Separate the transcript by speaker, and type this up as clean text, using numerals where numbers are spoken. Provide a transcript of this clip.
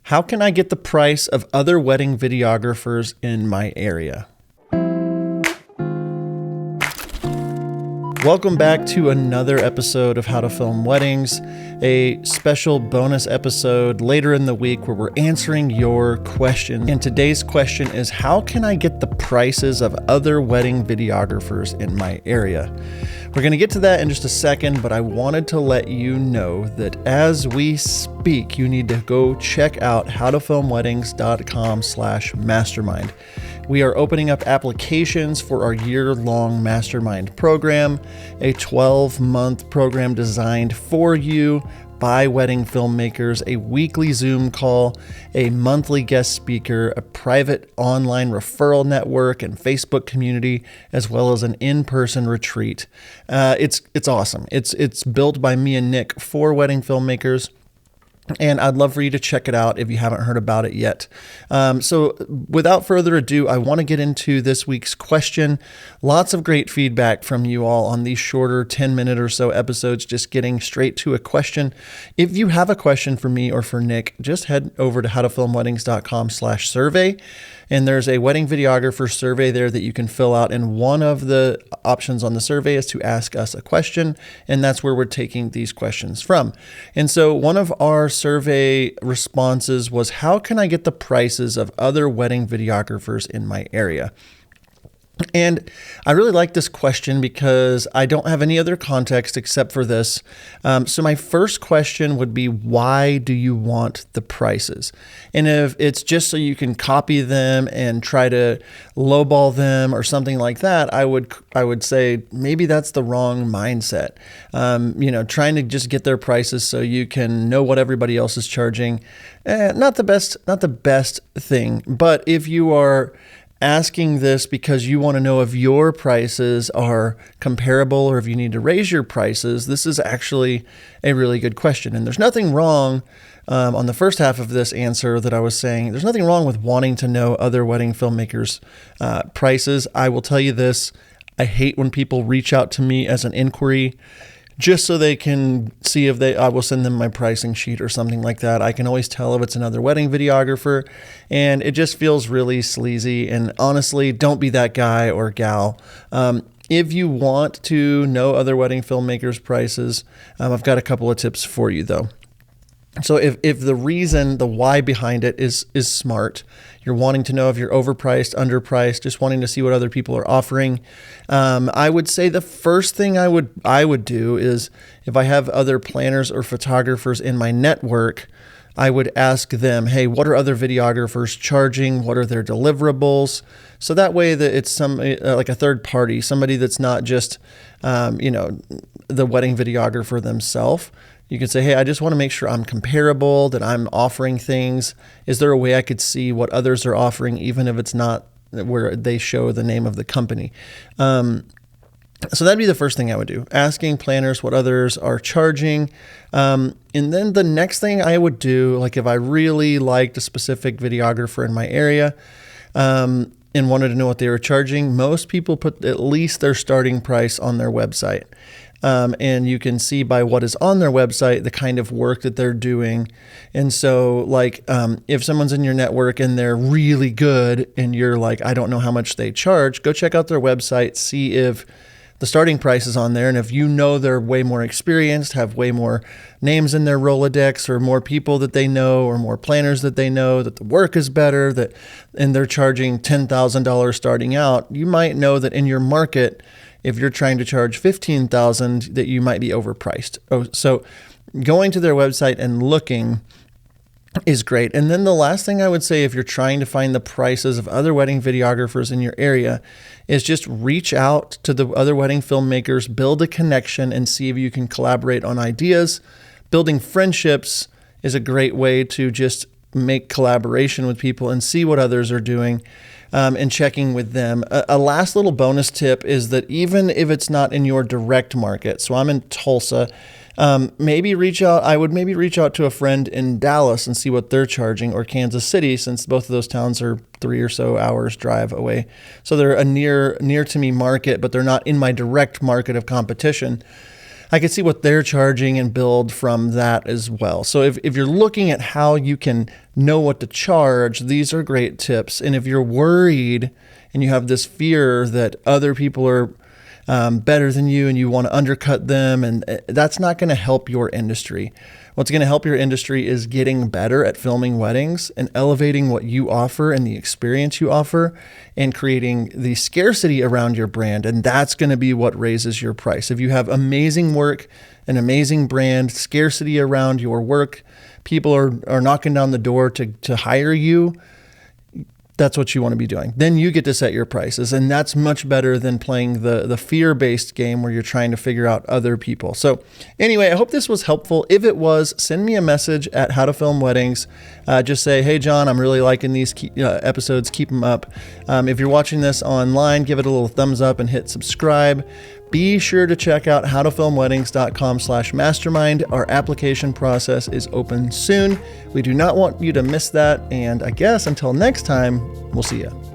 Speaker 1: How can I get the price of other wedding videographers in my area? Welcome back to another episode of How to Film Weddings, a special bonus episode later in the week where we're answering your questions. And today's question is, how can I get the prices of other wedding videographers in my area? We're going to get to that in just a second, but I wanted to let you know that as we speak, you need to go check out howtofilmweddings.com/mastermind. We are opening up applications for our year-long mastermind program, a 12-month program designed for you by wedding filmmakers, a weekly Zoom call, a monthly guest speaker, a private online referral network and Facebook community, as well as an in-person retreat. It's awesome. It's built by me and Nick for wedding filmmakers. And I'd love for you to check it out if you haven't heard about it yet. So without further ado, I want to get into this week's question. Lots of great feedback from you all on these shorter 10-minute or so episodes, just getting straight to a question. If you have a question for me or for Nick, just head over to howtofilmweddings.com/survey. And there's a wedding videographer survey there that you can fill out. And one of the options on the survey is to ask us a question. And that's where we're taking these questions from. And so one of our survey responses was, how can I get the prices of other wedding videographers in my area? And I really like this question because I don't have any other context except for this. So my first question would be, why do you want the prices? And if it's just so you can copy them and try to lowball them or something like that, I would say maybe that's the wrong mindset. Trying to just get their prices so you can know what everybody else is charging, not the best thing. But if you are asking this because you want to know if your prices are comparable or if you need to raise your prices, this is actually a really good question. And there's nothing wrong on the first half of this answer that I was saying, there's nothing wrong with wanting to know other wedding filmmakers' prices. I will tell you this, I hate when people reach out to me as an inquiry just so they can see if I will send them my pricing sheet or something like that. I can always tell if it's another wedding videographer, and it just feels really sleazy. And honestly, don't be that guy or gal. If you want to know other wedding filmmakers' prices, I've got a couple of tips for you though. So if the reason, the why behind it is smart, you're wanting to know if you're overpriced, underpriced, just wanting to see what other people are offering, I would say the first thing I would do is, if I have other planners or photographers in my network, I would ask them, hey, what are other videographers charging? What are their deliverables? So that way that it's like a third party, somebody that's not just the wedding videographer themselves. You could say, hey, I just want to make sure I'm comparable, that I'm offering things. Is there a way I could see what others are offering, even if it's not where they show the name of the company? So that'd be the first thing I would do, asking planners what others are charging. And then the next thing I would do, like if I really liked a specific videographer in my area and wanted to know what they were charging, most people put at least their starting price on their website. And you can see by what is on their website the kind of work that they're doing. And so if someone's in your network and they're really good and you're like, I don't know how much they charge, go check out their website, see if the starting price is on there. And if you know they're way more experienced, have way more names in their Rolodex, or more people that they know, or more planners that they know, that the work is better, and they're charging $10,000 starting out, you might know that in your market, if you're trying to charge $15,000, that you might be overpriced. So going to their website and looking is great. And then the last thing I would say, if you're trying to find the prices of other wedding videographers in your area, is just reach out to the other wedding filmmakers, build a connection, and see if you can collaborate on ideas. Building friendships is a great way to just make collaboration with people and see what others are doing. And checking with them. A last little bonus tip is that even if it's not in your direct market, so I'm in Tulsa, maybe reach out. I would maybe reach out to a friend in Dallas and see what they're charging, or Kansas City, since both of those towns are 3 or so hours drive away. So they're a near to me market, but they're not in my direct market of competition. I could see what they're charging and build from that as well. So if you're looking at how you can know what to charge, these are great tips. And if you're worried and you have this fear that other people are better than you and you want to undercut them, and that's not going to help your industry. What's going to help your industry is getting better at filming weddings and elevating what you offer and the experience you offer and creating the scarcity around your brand. And that's going to be what raises your price. If you have amazing work, an amazing brand, scarcity around your work, people are knocking down the door to hire you, that's what you want to be doing. Then you get to set your prices, and that's much better than playing the fear-based game where you're trying to figure out other people. So anyway, I hope this was helpful. If it was, send me a message at How to Film Weddings. Just say, hey, John, I'm really liking these episodes. Keep them up. If you're watching this online, give it a little thumbs up and hit subscribe. Be sure to check out howtofilmweddings.com/mastermind. Our application process is open soon. We do not want you to miss that. And I guess until next time, we'll see you.